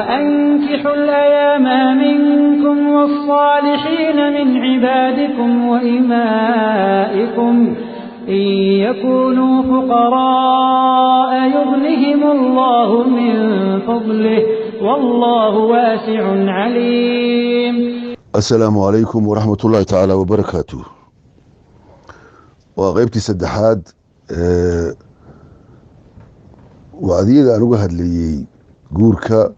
أنكحوا الأيام منكم والصالحين من عبادكم وإمائكم إن يكونوا فقراء يغنهم الله من فضله والله واسع عليم. السلام عليكم ورحمة الله تعالى وبركاته. وغيبتي سدحاد وعديد أن أقهد لي قورك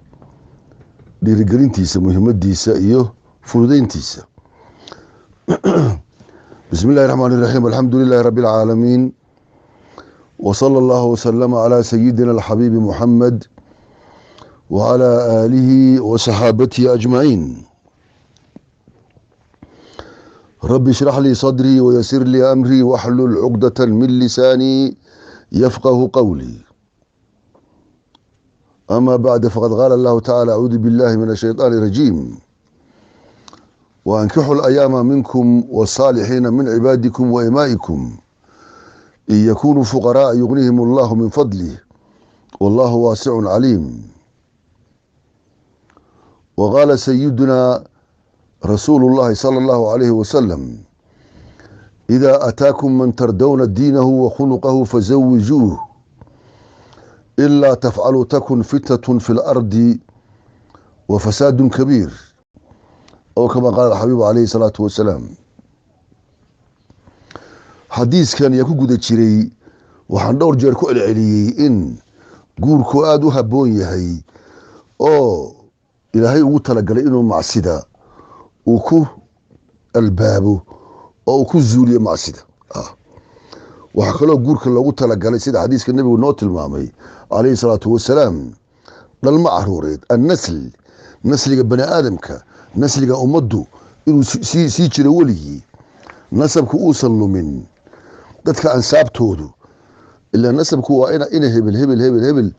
dhiirigelintiisa muhiimadiisa iyo fududeyntiisa. bismillahi raxmaani raxiim alxamdulilahi rabbi alcaalamiin wasala allahu wasalama calaa sayidina alxabiibi muxamed wacalaa aalihi wasaxaabatihi ajmaciin. rabbi ishrax lii sadrii wayasir lii amrii waxlul cugdatan min lisaanii yafqahu qawlii. أما بعد فقد قال الله تعالى أعوذ بالله من الشيطان الرجيم وأنكحوا الأيام منكم والصالحين من عبادكم وإمائكم إن يكونوا فقراء يغنيهم الله من فضله والله واسع عليم. وقال سيدنا رسول الله صلى الله عليه وسلم إذا أتاكم من تردون دينه وخلقه فزوجوه إلا تفعلوا تكن فتنة في الأرض وفساد كبير أو كما قال الحبيب عليه الصلاة والسلام. حديث كان يكون قد تشري وحن دور جيركو العلي إن قوركو آدو هبون يهي أو إلهي وطلق لإنه معصدة وكو الباب أو كو الزولية معصدة waxaa kaloo guurka loogu talagalay sida xadiiska nabigu noo tilmaamay calayhi salaatu wasalaam dhalmo caruureed nasliga bani aadamka nasliga ummaddu inuu sii jiro weligii nasabku uusan lumin dadka ansaabtoodu ilaa nasabku waa ina hebel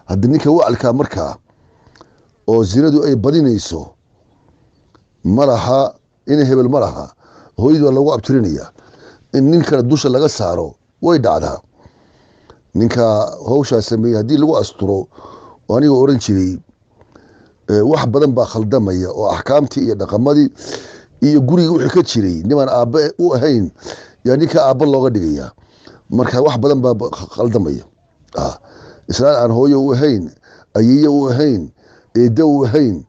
haddii ninka wacalkaa markaa oo zinadu ay badinayso malaha ina hebel malaha hooyadu waa lagu abtirinayaa in ninkana dusha laga saaro way dhacdaa. ninka hawshaa sameeyey haddii lagu asturo oo aniga oran jiray wax badan baa khaldamaya oo axkaamtii iyo dhaqamadii iyo guriga wixii ka jiray niman aabbe u ahayn yaa ninka aabba looga dhigaya marka wax badan baa khaldamaya. islaan aan hooyo u ahayn ayeeye u ahayn eedda u ahayn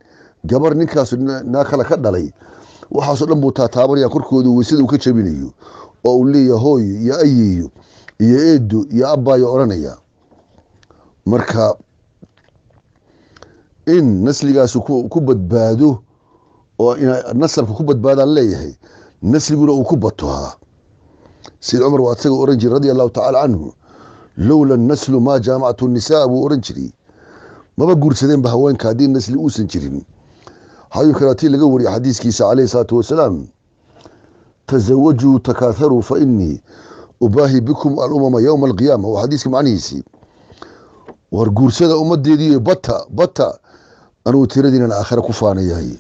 gabar ninkaas naa kale ka dhalay waxaasoo dhan buu taataabanaya korkooda weysada uu ka jabinayo oo uu leeyahay hooyo iyo ayeeyo iyo eedo iyo abbaayo odhanaya. marka in nasligaasu ku badbaado oo nasabka ku badbaadaan leeyahay nasliguna uu ku batohaa. sayid cumar waa isaga oran jiray radia allahu tacaala canhu lowla naslu maa jaamactu nisaa buu oran jiray maba guursadeenba haweenka haddii nasli uusan jirin. حيث كراتي لقوري حديث كيسا عليه الصلاة والسلام تزوجوا تكاثروا فإني أباهي بكم الأمم يوم القيامة وحديث معنيسي ورقور سيدة أمدي دي بطا أنو تردين الآخرة كفانا يهي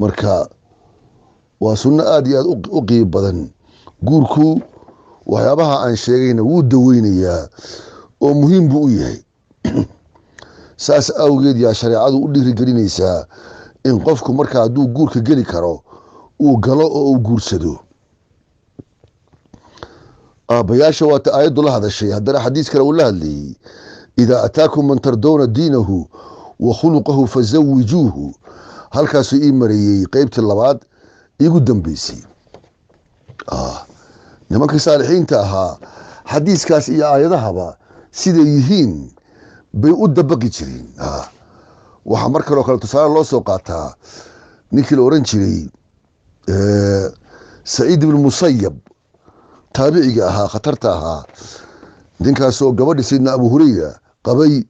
مركا وسنة آدي أقيب بدن قوركو وحيابها عن شيئين ودوين يا ومهم بؤيهي ساس أوجد يا شريعة أولي رجلينيسا in qofku markaa hadduu guurka geli karo uu galo oo uu guursado. aabbayaasha waata aayaddu la hadashay haddana xadiis kale uu la hadlayey idaa ataakum man tardowna diinahu wa khuluqahu fazawijuuhu. halkaasuu ii mareeyey qeybtii labaad iigu dambeysay. nimankii saalixiinta ahaa xadiiskaas iyo aayadahaba siday yihiin bay u dabaqi jireen. waxaa mar kaloo kale tusaale loo soo qaataa ninkii la oran jiray saciid ibn musayab taabiciga ahaa khatarta ahaa ninkaasoo gabadhi sayidna abu hurayra qabay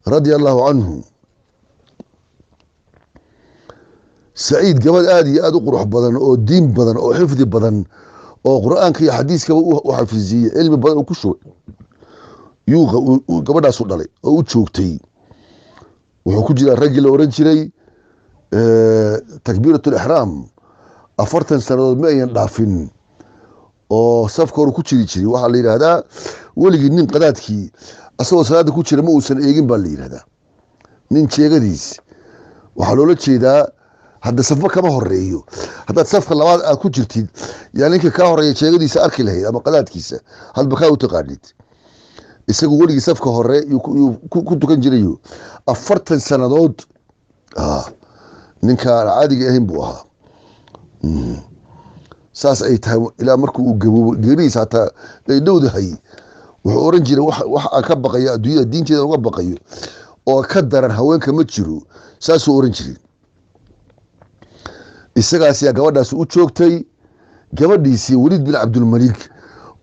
radia allahu canhu. saciid gabadh aada iyo aada u qurux badan oo diin badan oo xifdi badan oo qur-aanka iyo xadiiskaba u xafiziyey cilmi badan uu ku shugay yuu gabadhaasu dhalay oo u joogtay. wuxuu ku jiraa raggii la oran jiray takbiirat lixraam 40 sanadood ma ayan dhaafin oo safka hore ku jiri jiray. waxaa la yidhaahdaa weligii nin qadaadkii asagoo salaada ku jira ma uusan eegin baa la yidhahdaa. nin jeegadiis waxaa loola jeedaa hadda safba kama horeeyo. haddaad safka labaad aad ku jirtid yaa ninka kaa horeeya jeegadiisa arki lahayd ama qadaadkiisa hadba kaa u taqaanid. isagu weligii safka hore ku tukan jirayo 40 sannadood ninkaan caadiga ahayn buu ahaa. saas ay tahay ilaa markuu uu gaboobo geeridiisa hataa ay dhowdahay wuxuu oran jiray wax aan ka baqayo adduunyada diinteeda uga baqayo oo ka daran haweenka ma jiro. saasuu oran jiray. isagaas yaa gabadhaas u joogtay. gabadhiisii waliid bin cabdulmalik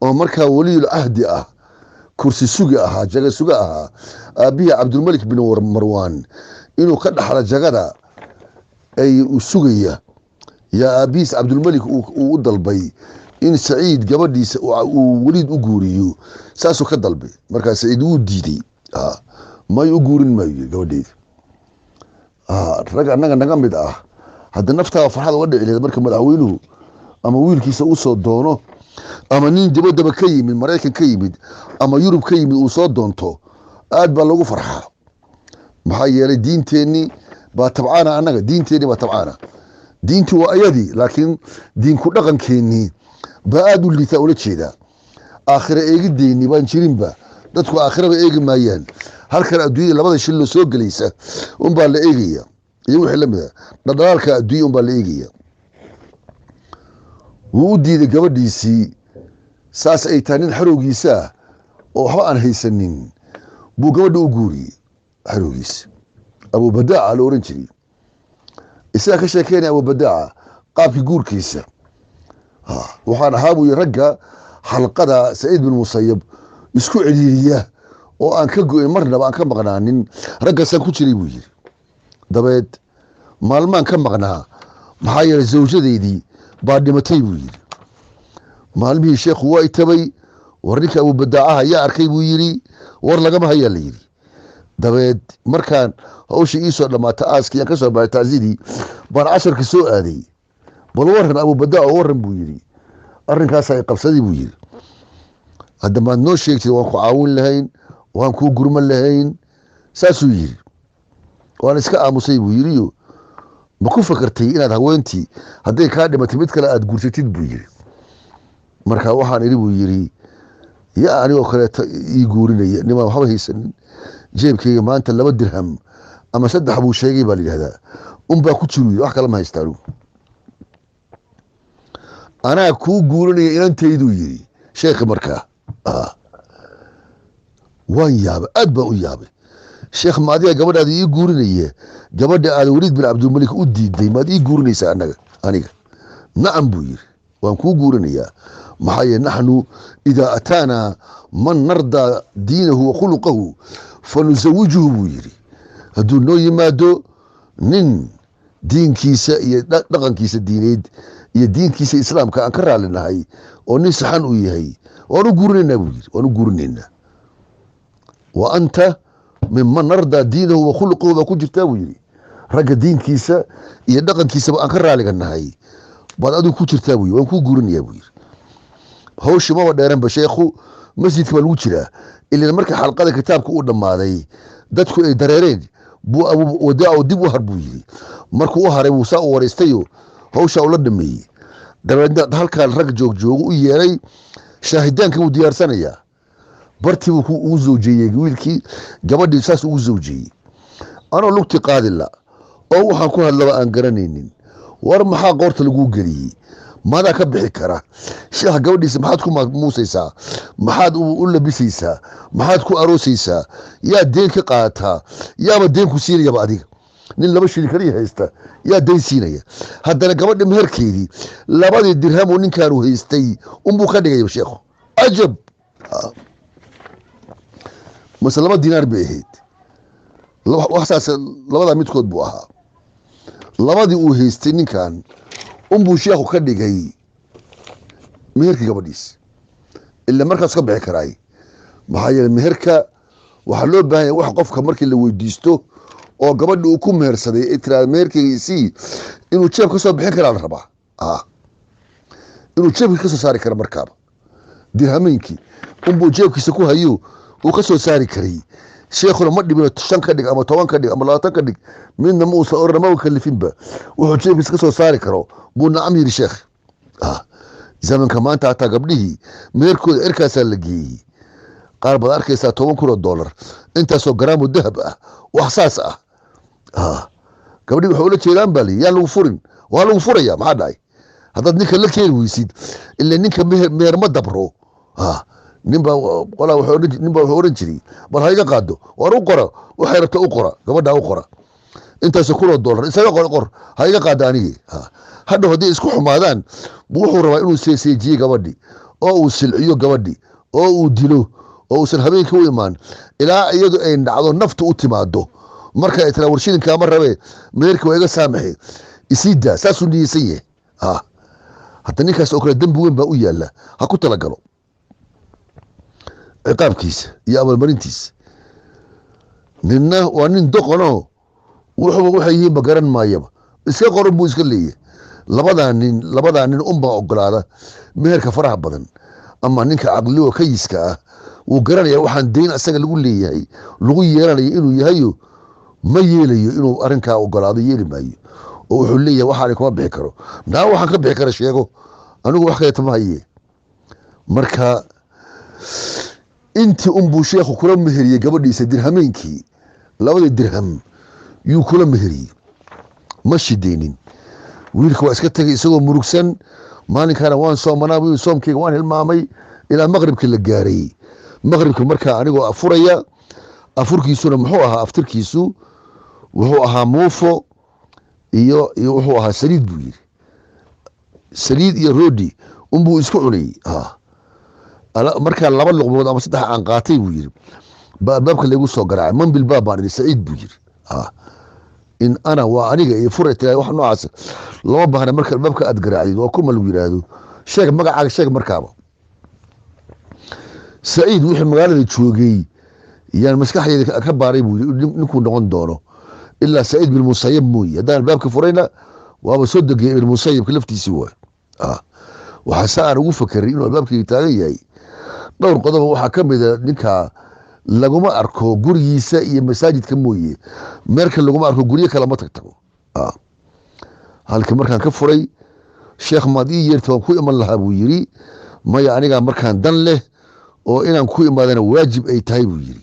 oo markaa waliyul ahdi ah, kursi sugi ahaa, jaga suga ahaa, aabihii cabdulmalik bin marwaan inuu ka dhaxla jagada ay u sugaya yaa aabihiis cabdulmalik uu u dalbay in saciid gabadhiisa uu waliid u guuriyo. saasuu ka dalbay. markaa saciid wuu diiday. may u guurin maayo gabadheeda. rag annaga naga mid ah hadda naftaa farxad uga dhici lahayd marka madaxweynuhu ama wiilkiisa uu soo doono ama nin dabadaba ka yimid, maraykan ka yimid ama yurub ka yimid uu soo doonto, aad baa lagu farxaa. maxaa yeelay diinteenni baa tabcaana. annaga diinteenni baa tabcaana. diintu waa ayadii, laakiin diinku dhaqankeennii baa aad u liitaa ula jeedaa. aakhira eegideenni baan jirinba. dadku aakhiraba eegi maayaan. halkan adduunyada labada shillo soo gelaysa unbaa la eegaya iyo wixii la mid a dhadhalaalka adduunya unbaa la eegaya. wuu u diiday gabadhiisii. saas ay tahay nin xarowgiisa oo waxba aan haysanin buu gabadha u guuriyey. xarowgiisa abubadaaca la oran jiray. isagaa ka sheekeynaya abubadaaca qaabkii guurkiisa. waxaan ahaa buu ragga xalqada saciid bin musayab isku celiiriya oo aan ka go-in marnaba aan ka maqnaanin raggaasaan ku jiray buu yiri. dabeed maalmaan ka maqnaa maxaa yeelay zawjadeydii baa dhimatay buu yiri. maalmihii sheekhu waa itabay. war ninka abubadaacaha ayaa arkay buu yiri. war lagama hayaa la yiri. dabeed markaan hawshii iisoo dhammaata aaskii aan ka soo baxay taazidii baan casharka soo aaday. bal waran abubadaac oo waran buu yiri. arrinkaas ay qabsaday buu yiri. hadda maad noo sheegtid waan ku caawin lahayn, waan kuu gurman lahayn. saasuu yiri. waan iska aamusay buu yiriyo ma ku fakartay inaad haweentii hadday kaa dhimatay mid kale aad guursatid buu yiri. marka waxaan idhi buu yiri yaa anigoo kaleeto ii guurinaya nimaan waxba haysanin. jeebkayga maanta 2 dirham ama 3 buu sheegay baa la yidhahdaa unbaa ku jiru. wax kale ma haystaan. anaa kuu guurinaya inantayduu yiri sheekhi. markaa waan yaabay, aad baan u yaabay. sheekh ma adiga gabadhaada ii guurinaya, gabadha aad waliid bin cabdulmalik u diiday maad ii guurinaysaa aniga? nacam buu yiri, waan kuu guurinayaa. maxaa yeele naxnu idaa ataanaa man nardaa diinahu wa khuluqahu fanusawijuhu buu yiri. hadduu noo yimaado nin diinkiisa iyo dhaqankiisa diineed iyo diinkiisa islaamka aan ka raali nahay oo nin saxan uu yahay waan u guurinaynaa buu yiri. waan u guurinaynaa. wa anta minman nardaa diinahu wa khuluqahu baa ku jirtaa buu yiri. ragga diinkiisa iyo dhaqankiisaba aan ka raaliga nahay baad adigu ku jirtaa buu yiri. waan kuu guurinayaa buu yiri. hawshii maba dheeranba sheekhu masjidka baa lagu jiraa. ilaa marka xalqada kitaabka uu dhammaaday dadku ay dareereen buu abubadaac dib u har buu yiri. markuu u haray buu saa u waraystayo hawshaa ula dhameeyey. dabeedna halkaan rag joogjoogo u yeeray. shaahidaanka buu diyaarsanayaa. bartii buu ugu zawjeeyey wiilkii gabadhii saas ugu zawjeeyey. anoo lugti qaadila oo waxaan ku hadlaba aan garanaynin. war maxaa qoorta laguu geliyey? maadaa ka bixi kara? sheekha gabadhiisa maxaad ku muusaysaa? maxaad u labisaysaa? maxaad ku aroosaysaa? yaa deen ka qaadataa? yaaba deen ku siinayaba adiga? nin 2 shilin kaliya haysta yaa deen siinaya. haddana gabadha meherkeedii 2 dirham oo ninkaanu haystay unbuu ka dhigaya sheekhu. cajab. mase 2 dinaar bay ahayd. waxsaas 2 midkood buu ahaa. 2dii uu haystay ninkan unbuu sheekhu ka dhigay meherkii gabadhiis. ila markaas ka bixi karaay. maxaa yeele meherka waxaa loo baahan yahay wax qofka markii la weydiisto oo gabadha uu ku mehersaday ee tiraada meherkaygiisii inuu jeeb ka soo bixin karaa la rabaa. inuu jeebkiisa ka soo saari kara markaaba. dirhameynkii unbuu jeebkiisa ku hayo uu ka soo saari karay sheekhuna ma dhibino 5 ka dhig ama 10 ka dhig ama 20 ka dhig midna ma uusan oran ma kalifinba wuxuu jeebkiisa ka soo saari karo buu nacam yiri sheekh zamanka maanta hataa gabdhihii meerkooda erkaasaa la geeyey qaar baad arkaysaa $10,000 intaasoo garaamo dahab ah wax saas ah gabdhihii waxay ula jeedaan baa yaa lagu furin waa lagu furaya maxaa dhacay haddaad ninka la keeni weysid ilaa ninka meher ma dabro ninbaa wuxuu oran jiray bal ha iga qaado war u qora waxay rabta u qora gabadha u qora intaasoo $1,000 isaga qor ha iga qaada anigii hadhow haddii isku xumaadaan wuxuu rabaa inuu seeseejiye gabadhi oo uu silciyo gabadhi oo uu dilo oo uusan habeenkii u imaan ilaa iyadu ay dhacdo naftu u timaado marka ay tiraa warshilinkaama rabee meherka waa iga saamaxay isii daa saasuu niyeysan yahay hadda ninkaas oo kale dembi weyn baa u yaalla ha ku talagalo ciqaabkiisa iyo abaalmarintiisa ninna waa nin doqonoo wuxuba waxay yihiinba garan maayaba iska qoran buu iska leeyahay labadaa nin unbaa ogolaada meherka faraha badan ama ninka caqligo kayiska ah wuu garanaya waxaan dayn asaga lagu leeyahay lagu yeelanayo inuu yahayo ma yeelayo inuu arrinkaa ogolaado yeeli maayo oo wuxuu leeyahay waxaan kuma bixi karo naa waxaan ka bixi kara sheego anigu wax kaleeta ma haye marka intii unbuu sheekhu kula meheriyey gabadhiisa dirhameenkii 2 dirham yuu kula meheriyey ma shidaynin wiilka waa iska tagay isagoo murugsan maalinkaana waan soomanaa soomkeyga waan hilmaamay ilaa maqribka la gaaray maqribka markaa anigoo afuraya afurkiisuna muxuu ahaa aftirkiisu wuxuu ahaa muufo iyo wuxuu ahaa saliid buu yiri saliid iyo roodi unbuu isku cunayey markaa 2 luqmood ama 3 aan qaatay buu yiri baabka lagu soo garaacay man bilbaab baan saciid buu yiri in ana waa aniga iyo furaytay wax noocaas lama baahna marka baabka aad garaacday oo kuma lagu yiraahdo sheeg magacaaga sheeg markaaba saciid wixii magaalada joogay yaan maskaxdeeda ka baaray buu ninkuu noqon doono ilaa saciid bin musayyib mooy hadaan baabka furayna waaba soo degay bin musayyib laftiisii waa waxa saan ugu fakiray inuu baabkii taagan yahay dhowr qodob waxa kamid ah ninka laguma arko gurigiisa iyo masaajidka mooye meerka laguma arko guriga kala ma tagtago halka markaan ka furay sheekh maadi yeerto ku iman lahaa buu yiri maya aniga markaan dan leh oo inaan ku imaadana waajib ay tahay buu yiri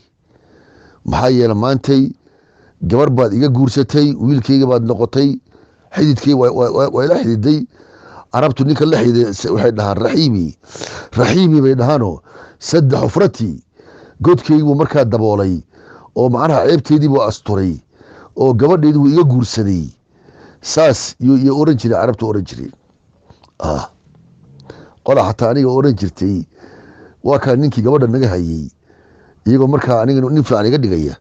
maxaa yeelay maantay gabar baad iga guursatay wiilkayga baad noqotay xididkay waa ila xididay arabtu ninka la xiday waxay dhahaan raxiimi bay dhahaano saddex xufrati godkaygu markaa daboolay oo macnaha ceebteedii buu asturay oo gabadheedu iga guursaday saas iyo oran jiray arabtu oran jiray qola xataa aniga oran jirtay waa kaa ninkii gabadha naga hayay iyagoo markaa aniga nin fiican iga dhigaya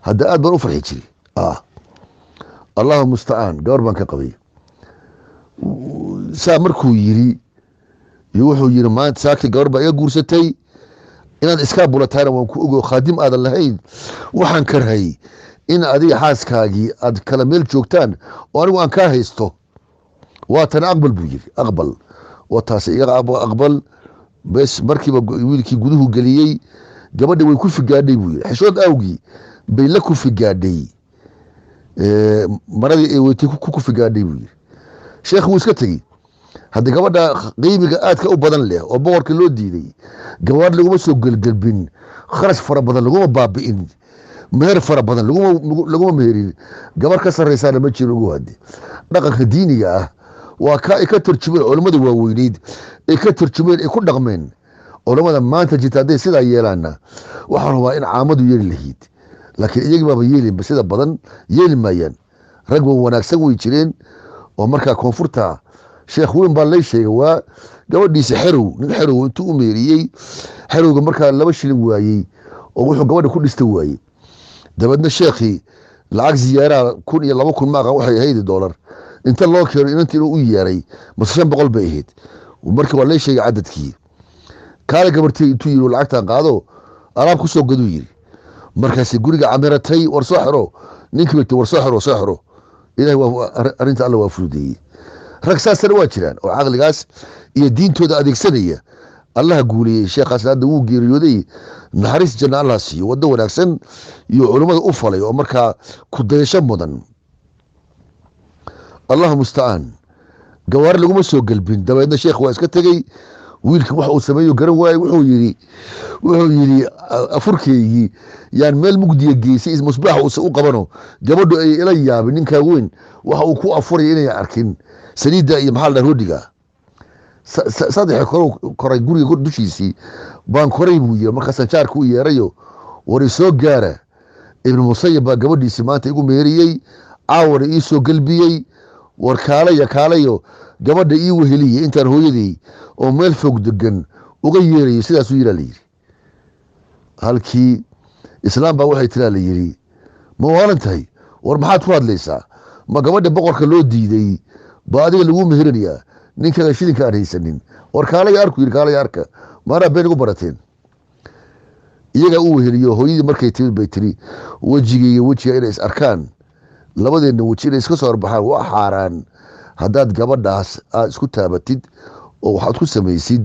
hadda aad baan u farxi jiray allahu mustacaan gabar baan ka qabay saa markuu yiri iyo wuxuu yiri maanta saakii gabar baa iga guursatay inaad iska bulataana waan ku ogo khaadim aadan lahayn waxaan karhay in adiga xaaskaagii aad kala meel joogtaan oo anigu aan kaa haysto waa tan aqbal buu yiri aqbal wataas iga aqbal bes markiiba wiilkii guduhu geliyey gabadha way ku figaadhay buu yiri xishood awgii bay la ku figaadhay maradii ay weytay ku figaadhay buu yiri sheekhu wuu iska tegey hadda gabadha qiimiga aadka u badan leh oo boqorka loo diiday gabadh laguma soo gelgelbin kharash fara badan laguma baabi'in meher fara badan laguma meherin gabar ka sarraysaana ma jiro ugu hadde dhaqanka diiniga ah waa ka ay ka tarjumeen culammada waaweyneyd ay ka tarjumeen ay ku dhaqmeen culammada maanta jirta hadday sidaa yeelaana waxaan rabaa in caamadu yeeli lahayd laakiin iyagi baaba yeelinba sida badan yeeli maayaan rag wa wanaagsan way jireen oo markaa koonfurta sheekh weyn baa lay sheegay waa gabadhiisa xerow nin xerow intuu u meeriyey xerowga markaa 2 shilin waayey oo wuxuu gabadha ku dhista waayey dabeedna sheekhii lacag ziyaaraha 1,000 iyo 2,000 maaqa waxay ahayd $1 inta loo keeno inantii inuu u yeeray mase 500 bay ahayd markii waa lay sheegay cadadkii kaale gabartii intuu yiri lacagtan qaado alaab ku soo gaduu yiri markaas guriga camiratay war soo xiro ninkii wixii war soo xiro ilaahay waa arinta Allah waa fududeeyay rag saasana waa jiraan oo caqligaas iyo diintooda adeegsanaya الله قولي شيخ هذا وو geeriyooday naxariis janna Allah siiyo wada wanaagsan iyo culimada u falay oo marka ku dayasho mudan Allah musta'an gawaar laguma soo galbin dabeedna sheekh waa iska tagay wiilka waxa uu sameeyo garan waayay wuxuu yiri afurkeeyii yaan meel mugdiya geysay musbaax uu qabano gabadhu ay ila yaabin ninka weyn waxa uu ku afuray inay arkin saliida iyo maxal roodiga saddex koray guriga dushiisii baan koray buu yiri markaas jaarku u yeerayo wari soo gaara ibn musayyib baa gabadhiisa maanta igu meeriyay aawar ii soo galbiyay war kaalayo gabadha ii weheliyay intaan hooyadii oo meel fog degan uga yeeray sidaas uu yiri halkii islaam baa waxay tiraa la yiri ma waalantahay war maxaad ku hadlaysaa ma gabadha boqorka loo diiday ba adiga lagu meherinayaa ninka shilinka aan haysanin war kaalay arka maana been ugu barateen iyaga uu weheliyo hooyadii markay timid bay tiri wajiga inay is arkaan labadeena waji inay iska soo arbaxaan waa xaaraan haddaad gabadhaas aad isku taabatid oo waxaad ku samaysid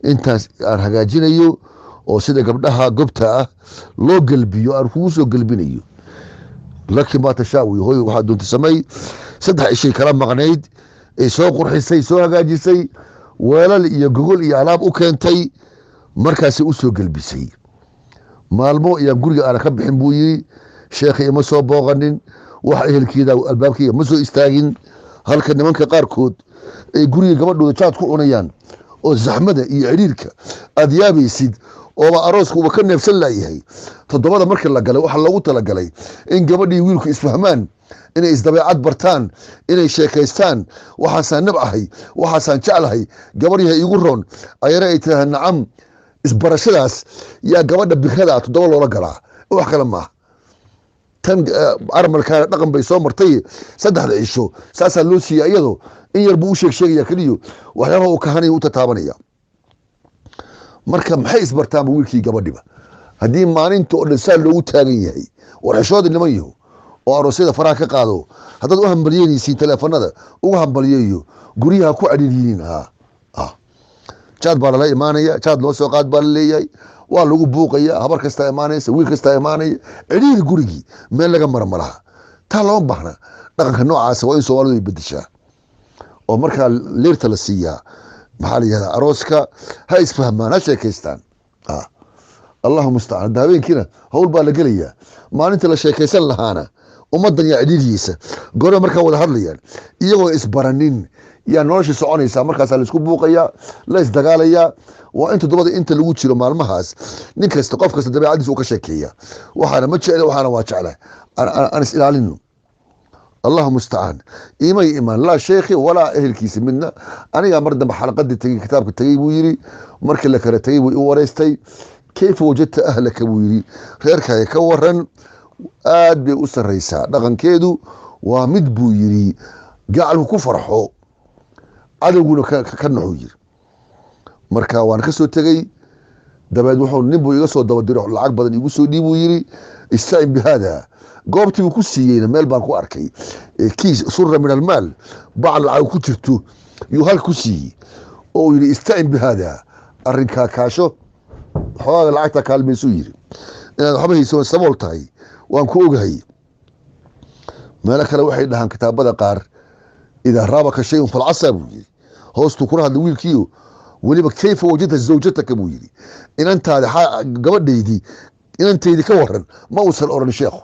intaas aan hagaajinayo oo sida gabdhaha gobta ah loo galbiyo aan kugu soo galbinayo laakiin ma tashaawi hooy waxaa doonta samay saddex ishay kala maqnayd ay soo qurxisay soo hagaajisay weelal iyo gogol iyo alaab u keentay markaas u soo galbisay maalmo ayaan guriga aan ka bixin buu yiri sheekhay ma soo booqanin wax ehelkeeda albaabkiisa ma soo istaagin halka nimanka qaarkood ay guriga gabadhooda jaad ku cunayaan oo zaxmada iyo xiriirka aad yaabaysid oo arooska uu ka neefsan laayahay todobada markii la galay waxa lagu tala galay in gabadhii wiilku isfahmaan inay isdabeecad bartaan inay sheekaystaan waxaasaan nabcahay waxaasaan jeclahay gabadhiha igu roon ayara ay tiraahdaa nacam isbarashadaas yaa gabadha bikada todoba loola galaa wax kale maaha tan armalkaana dhaqan bay soo martay saddexda cisho saasaa loo siiyay iyadoo in yar buu u sheegaya keliyo waxyaabaha uu kahanaya u tataabanaya marka maxay isbartaanba wiilkii gabadhiba haddii maalinta oo dhan saa loogu taagan yahay war xishooda niman yaho oo aroosyada faraha ka qaado haddaad u hambalyeynaysiin teleefanada ugu hambalyeeyo guryaha ku cadhiiryihiin jaad baa lala imaanaya jaad loo soo qaad baa la leeyahay waa lagu buuqaya habar kastaa imaanaysa wiil kastaa imaanaya cidhiiri gurigii meel laga marmalaha taa lama baahna dhaqanka noocaasa waa in soomaalidu ay bedeshaa oo markaa leerta la siiyaa maxaa la yihahdaa arooska ha isfahmaan ha sheekaystaan allahu mustacaan hadda habeenkiina hawl baa la gelayaa maalinta la sheekaysan lahaana ummaddan yaa cidhiiriyiisa gore markaa wada hadlayaan iyagoo isbaranin yaa nolosha soconaysaa markaasaa laisku buuqayaa la isdagaalayaa waa in toddobada inta lagu jiro maalmahaas nin kasta qof kasta dabeecadiisa uu ka sheekeeya waxaana ma jecla waxaana waa jecla aan is ilaalino allahu mustacaan imay imaan laa sheekhi walaa ehelkiisa midna anigaa mar dambe xalaqadii tegey kitaabka tegey buu yiri markii la kala tegey way u wareystay kayfa wajadta ahlaka buu yiri reerkaaga ka waran aad bay u sarraysaa dhaqankeedu waa mid buu yiri gacalku ku farxo cadowguna ka naxuu yiri marka waan ka soo tegey dabeed wuxuu nin buu iga soo dabadiro lacag badan igu soo dhiibuu yiri istain bihada goobtii buu ku siiyeyna meel baan ku arkay kiis surra min almaal bac lacag ku jirto yuu hal ku siiyey oo yiri istain bihada arrinkaa kaasho xoogaa lacagta kaalmaysuu yiri inaad waxba hayso sabool tahay waan ku ogahay meelo kale waxay dhahaan kitaabada qaar idaa raabaka shayun falcasa buu yiri hoostuu kula hadla wiilkiiyo weliba kayfa wajadta zawjataka buu yiri inantaada gabadhaydii inantaydii ka waran ma uusan oran sheekhu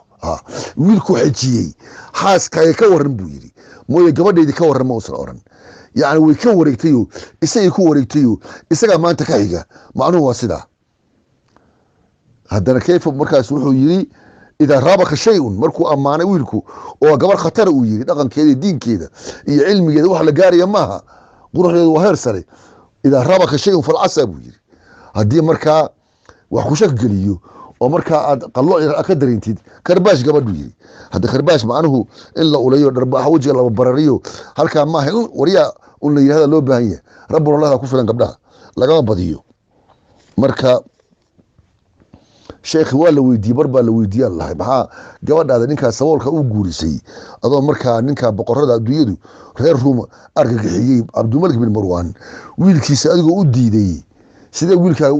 wiilku xejiyey xaaskaaga ka waran buu yiri mooye gabadhaydii ka waran ma uusan oran yacni way ka wareegtayo isagay ku wareegtayo isagaa maanta ka xiga macnuhu waa sidaa haddana kayfa markaas wuxuu yiri idaa raabaka shayun markuu ammaanay wiilku oo gabar khatara uu yiri dhaqankeeda iyo diinkeeda iyo cilmigeeda wax la gaaraya maaha quruxdeedu waa heer sare idaa raabaka shayun falcasa buu yiri haddii markaa wax ku shak geliyo oo markaa aad qallo ka dareentid karbaash gabadhu yiri hadda karbaash macnuhu in la ulayo dharbaaxa wejiga laba barariyo halkaa maaha in waryaa un la yidhahda loo baahan yahay rabbuna allahda ku filan gabdhaha lagama badiyo marka sheekhi waa la weydiiyey mar baa la weydiiyaan lahay maxaa gabadhaada ninkaa saboolka u guurisay adoo markaa ninkaa boqorada adduunyadu reer ruum argagixiyey cabdimalik bin marwaan wiilkiisa adigoo u diiday sidee wiilkaaga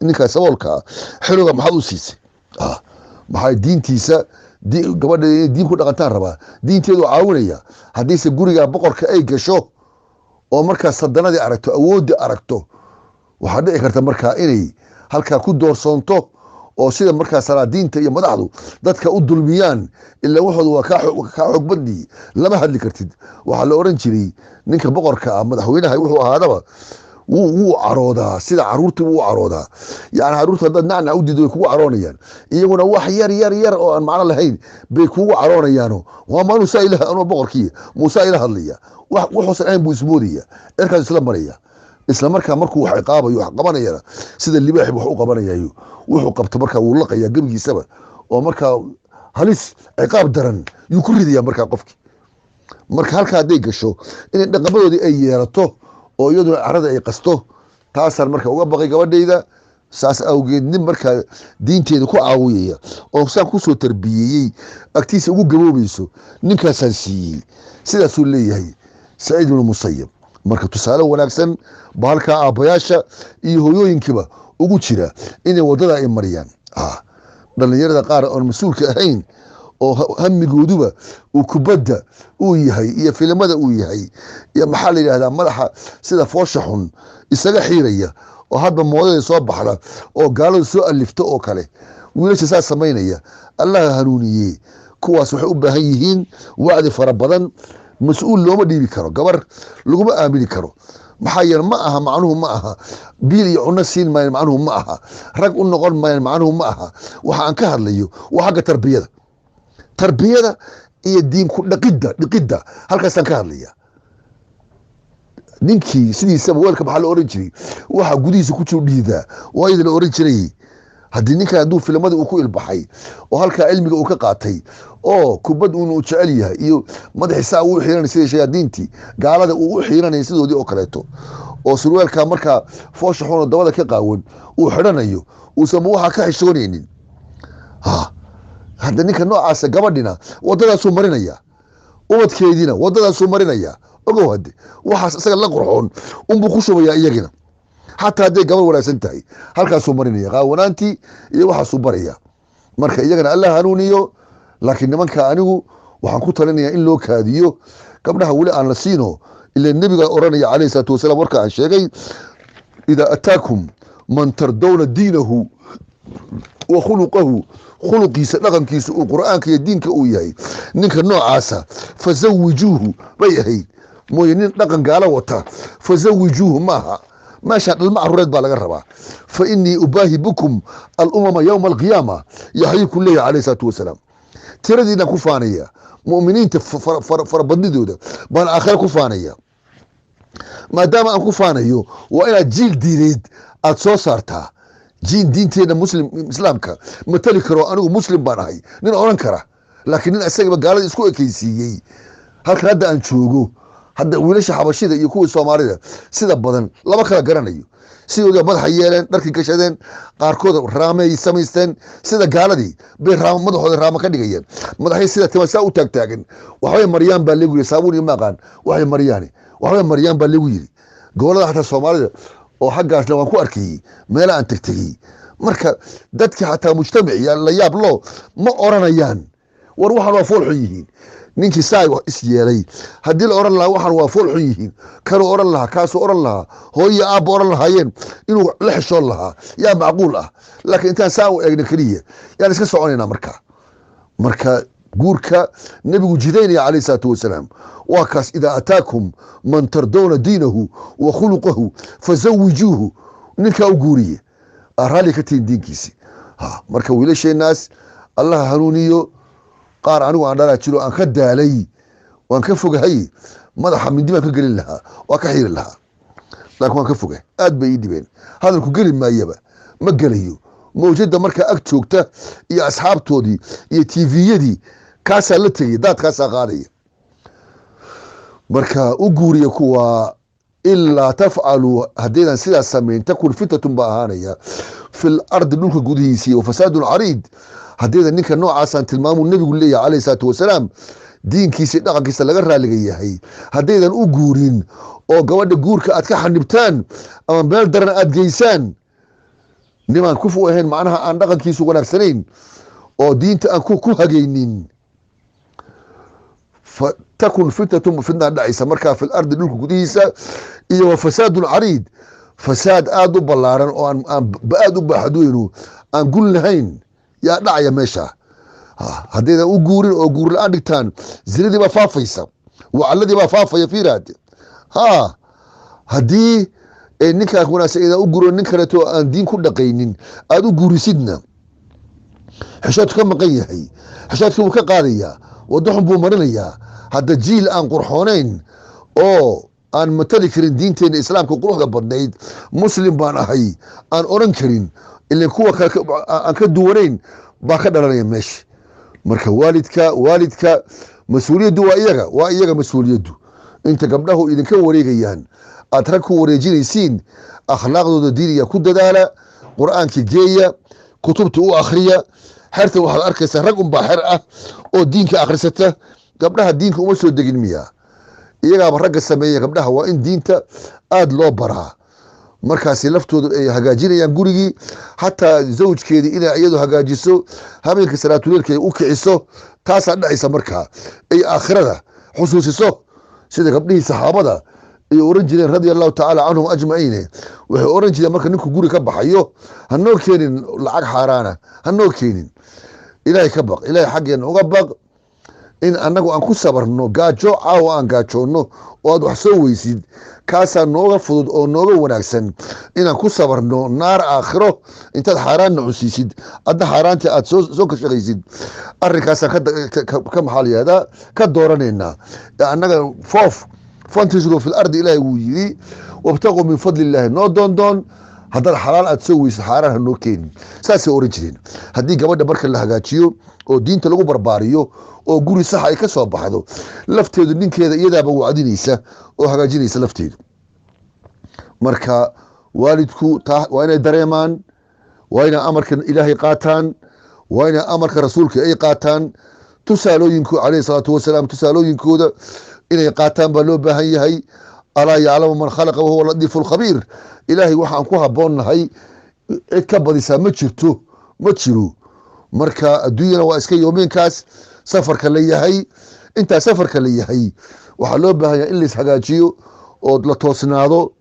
ninkaa saboolka xilowga maxaad u siisay maxay diintiisa gabadha inay diin ku dhaqantaan rabaa diinteedu caawinaya haddiise gurigaa boqorka ay gasho oo markaas sadanadii aragto awoodii aragto waxaa dhici karta markaa inay halkaa ku doorsoonto oo sida markaa salaadiinta iyo madaxdu dadka u dulmiyaan ilaa waxooda waa kaa xoog badni lama hadli kartid waxaa la oran jiray ninka boqorka ah madaxweynaha wuxuu ahaadaba wuu caroodaa sida caruurta wuu caroodaa yani caruurta haddaad nacnac u diido way kugu caroonayaan iyaguna wax yar oo aan macno lahayn bay kugu caroonayaano waa maanu saa ilaha anoo boqorkii muusaa ila hadlaya wuxuusan ahayn buu ismoodaya erkaas isla maraya isla markaa markuu wax ciqaabayo wax qabanayana sida libaaxi wax u qabanayayo wuxuu qabto markaa wuu laqayaa gebigiisaba oo markaa halis ciqaab daran yuu ku ridaya markaa qofkii marka halkaa hadday gasho inay dhaqamadoodii ay yeelato oo iyaduna carada ay qasto taasaan marka uga baqay gabadhayda saas awgeed nin markaa diinteeda ku caawiyaya oo saan kusoo tarbiyeeyey agtiisa ugu gaboobayso ninkaasaan siiyey sidaasuu leeyahay saciid ibnu musayib marka tusaale wanaagsan ba halkaa aabbayaasha iyo hooyooyinkiiba ugu jira inay wadada ay mariyaan dhalinyarada qaar oon mas-uulka ahayn oo hamigooduba uu kubadda uu yahay iyo filimada uu yahay iyo maxaa la yidhahdaa madaxa sida foosha xun isaga xiiraya oo hadba moodada soo baxda oo gaalada soo alifto oo kale wiilasha saas samaynaya allaha hanuuniyey kuwaas waxay u baahan yihiin wacdi fara badan mas-uul looma dhiibi karo gabar laguma aamini karo maxaa yeele ma aha macnuhu ma aha biil iyo cunno siin maayan macnuhu ma aha rag u noqon maayan macnuhu ma aha waxa aan ka hadlayo waa xagga tarbiyada iyo diinku dhiqidda halkaasaan ka hadlaya ninkii sidiisaba weelka maxaa la oran jiray waxa gudihiisa ku jiro dhiidaa waa iyada la oran jiray haddii ninkan hadduu filmadii uu ku ilbaxay oo halkaa cilmiga uu ka qaatay oo kubad uun uu jecel yahay iyo madaxiisaa uu xiiranay sida shayaadiintii gaalada uu u xiiranaya sidoodii oo kaleeto oo surweelkaa markaa foosha xunoo dabada ka qaawan uu xidhanayo uusanba waxaa ka xishoonaynin hadda ninka noocaasa gabadhina wadadaasuu marinaya ubadkeediina wadadaasuu marinaya ogow hadde waxaas isaga la qurxoon unbuu ku shubayaa iyagina xataa hadday gabar wanaagsan tahay halkaasuu marinaya qaawanaantii iyo waxaasuu baraya marka iyagana alla hanuuniyo laakiin nimanka anigu waxaan ku talinayaa in loo kaadiyo gabdhaha weli aan la siino ila nebiga oranaya calayhi salaatu wasalaam warka aan sheegay idaa ataakum man tardawna diinahu wa khuluqahu khuluqiisa dhaqankiisa uu qur'aanka iyo diinka uu yahay ninka noocaasa fazawijuuhu bay ahayd mooye nin dhaqan gaalo wata fazawijuuhu maaha meeshaan dhalma caruureed baa laga rabaa fa inii ubaahi bikum alumama yowma alqiyaama yaxyii ku leeyahay calayhi salaatu wasalaam tiradiina ku faanaya mu'miniinta farabadnidooda baan aakhira ku faanaya maadaama aan ku faanayo waa inaad jiil diineed aada soo saartaa diinteena islaamka matali karo anigu muslim baan ahay nin oran kara laakiin nin isagaba gaalada isku ekeysiiyey halkan hadda aan joogo hadda wiilasha xabashida iyo kuwii soomaalida sida badan lama kala garanayo sidooda madaxa yeeleen dharkii gashadeen qaarkood raamay samaysteen sida gaaladii bay madaxooda raama ka dhigayeen madaxay sida timasaa u taagtaagan waxbay maryaan baa lagu yiri saabuun iyo maaqaan waxay maryaan baa lagu yiri gobolada xataa soomaalida oo xaggaasna waan ku arkayey meela aan tegtegey marka dadkii xataa mujtamaci la yaab loo ma oranayaan war waxaan waa fool xun yihiin ninkii saa is yeelay haddii la oran lahaa waxaan waa fool xun yihiin kanuu oran lahaa kaasuu oran lahaa hooyo aabba oran lahaayeen inuu la xishoon lahaa yaa macquul ah laakiin intaan saa u eegna keliya yaan iska soconaynaa marka guurka nebigu jidaynaya calayhi salaatu wasalaam waa kaas idaa ataakum man tardawna diinahu wa khuluqahu fazawijuuhu ninkaa u guuriye raalli ka tihin diinkiisi marka wiilasheenaas allaha hanuuniyo qaar anigu aan dhalaa jiro aan ka daalay waan ka fogahay madaxa mindi baan ka gelin lahaa waa ka xiiri lahaa laakiin waan ka fogay aad bay ii dhibeen hadalku geli maayaba ma gelayo mawjada markaa ag joogta iyo asxaabtoodii iyo tviyadii kaasaa la tegaya daadkaasaa qaadaya marka u guuriya kuwa ilaa tafcaluu haddaydan sidaas samayn takun fitnatun baa ahaanaya fil ardi dhulka gudihiisii wa fasaadun cariid haddaydan ninka noocaasaan tilmaamuu nebigu leeyahay calayhi salaatu wasalaam diinkiisa dhaqankiisa laga raaliga yahay haddaydan u guurin oo gabadha guurka aad ka xanibtaan ama meel daran aad geysaan nimaan kufu ahayn macnaha aan dhaqankiisu wanaagsanayn oo diinta aan ku hagaynin fatakun fitna dhacaysa markaa fil ardi dhulka gudihiisa iyo wa fasaadun cariid fasaad aad u ballaaran oo aad u baaxad weynu aan gun lahayn yaa dhacaya meesha haddaydan u guurin oo guur la-aan dhigtaan zinadii baa faafaysa wacaladii baa faafaya fiiraad haddii ninkaa wanaagsan idan u guuro nin kaleeto aan diin ku dhaqaynin aad u guurisidna xishoodku ka maqan yahay xishoodkii buu ka qaadayaa waddo xun buu marinayaa hadda jiil aan qurxoonayn oo aan matali karin diinteena islaamka quruxda badnayd muslim baan ahay aan oran karin ilan kuwa kale aan ka duwanayn baa ka dhalanaya meesha marka waalidka mas-uuliyaddu waa iyaga mas-uuliyaddu inta gabdhahu idinka wareegayaan aad rag ku wareejinaysiin akhlaaqdooda diiniga ku dadaala qur-aanka geeya kutubta u akhriya xerta waxaad arkaysaa rag unbaa xer ah oo diinka akhrisata gabdhaha diinka uma soo degin miya iyagaaba ragga sameeya gabdhaha waa in diinta aada loo baraa markaasi laftooda ay hagaajinayaan gurigii xataa zawjkeedii inay iyadu hagaajiso habeenka salaatuleelka ay u kiciso taasaa dhacaysa markaa ay aakhirada xusuusiso sida gabdhihii saxaabada ay oran jireen radia allahu tacaala canhum ajmaciine waxay oran jireen marka ninku guri ka baxayo hanoo keenin lacag xaaraana hanoo keenin ilaahay ka baq ilaahay xaggeena uga baq in annagu aan ku sabarno gaajo caawa aan gaajoonno oo aad wax soo weysid kaasaa nooga fudud oo nooga wanaagsan inaan ku sabarno naar aakhiro intaad xaaraanna cunsiisid adna xaaraantii aad soo ka shaqaysid arrinkaasaan ka maxaa layihahdaa ka dooranaynaa annaga fantashiru fil ardi ilaahay wuu yidhi wabtaquu min fadli illaahi noo doondoon haddaad xalaal aad soo weysid xaaraan ha noo keenin saasay oran jireen haddii gabadha marka la hagaajiyo oo diinta lagu barbaariyo oo guri saxa ay ka soo baxdo lafteedu ninkeeda iyadaaba wacdinaysa oo hagaajinaysa lafteedu marka waalidku waa inay dareemaan waa inay amarka ilaahay qaataan waa inay amarka rasuulka ay qaataan tusaalooyinku calayhi salaatu wasalaam tusaalooyinkooda inay qaataan baa loo baahan yahay alaa yaclamu man khalaqa wahuwa latiifu lkhabiir ilaahay waxaan ku habboonnahay cid ka badisaa ma jiro marka adduunyana waa iska yoomeenkaas safarka la yahay intaa safarka la yahay waxaa loo baahan yahay in lais hagaajiyo oo la toosnaado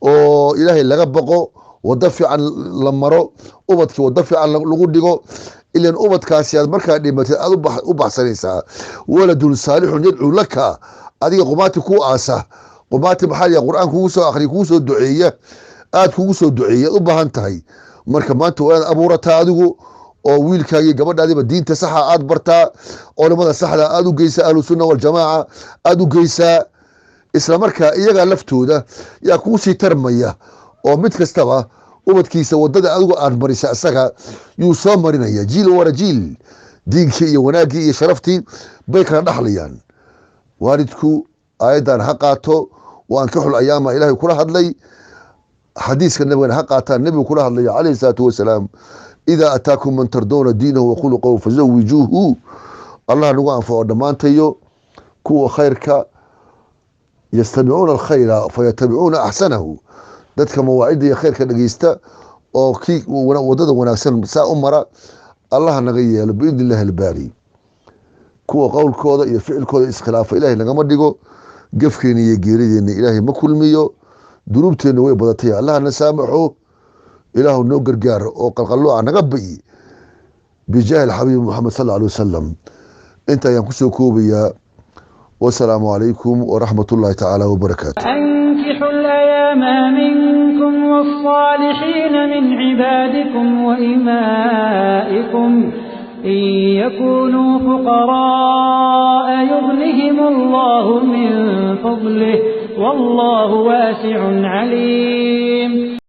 oo ilaahay laga baqo wado fiican la maro ubadkii wado fiican lagu dhigo ilan ubadkaasi aad markaa dhimatay aad u baxsanaysaa waladun saalixun yadcuu laka adiga qumaati kuu aasa qumaati maxaa la qur-aan kugu soo akhriya kugu soo duceeya aad kugu soo duceeya u baahan tahay marka maanta waa inaad abuurataa adigu oo wiilkaagii gabadhaadiba diinta saxa aad bartaa culamada saxda aad u geysaa ahlusunna waljamaaca aad u geysaa isla markaa iyagaa laftooda yaa kuu sii tarmaya oo mid kastaba ubadkiisa wadada adigu aad marisa isaga yuu soo marinaya jiil wara jiil diinkii iyo wanaaggii iyo sharaftii bay kala dhaxlayaan waalidku aayaddan ha qaato waan ka xul ayaama ilaahay kula hadlay xadiiska nabigana ha qaataan nebigu kula hadlaya calayhi salaatu wasalaam idaa ataakum man tardowna diinahu wakhuluqahu fazawijuuhu allah nagu anfaco dhammaantayo kuwa khayrka yastamicuuna alkhayra fayatabicuuna axsanahu dadka mawaacidda iyo khayrka dhegeysta oo kii wadada wanaagsan saa u mara allah naga yeelo biidni illahi albaari kuwa qowlkooda iyo ficilkooda iskhilaafa ilaahay nagama dhigo gefkeena iyo geerideenna ilaahay ma kulmiyo dunuubteenna way badatay allah na saamaxo ilaahu noo gargaar oo qalqallooca naga bayi bijaahi alxabiib moxamed sal alay wasalam inta ayaan kusoo koobayaa wasalaamu calaykum waraxmat ullahi tacaala wabarakaatu أنكحوا الأيام منكم والصالحين من عبادكم وإمائكم إن يكونوا فقراء يغنهم الله من فضله والله واسع عليم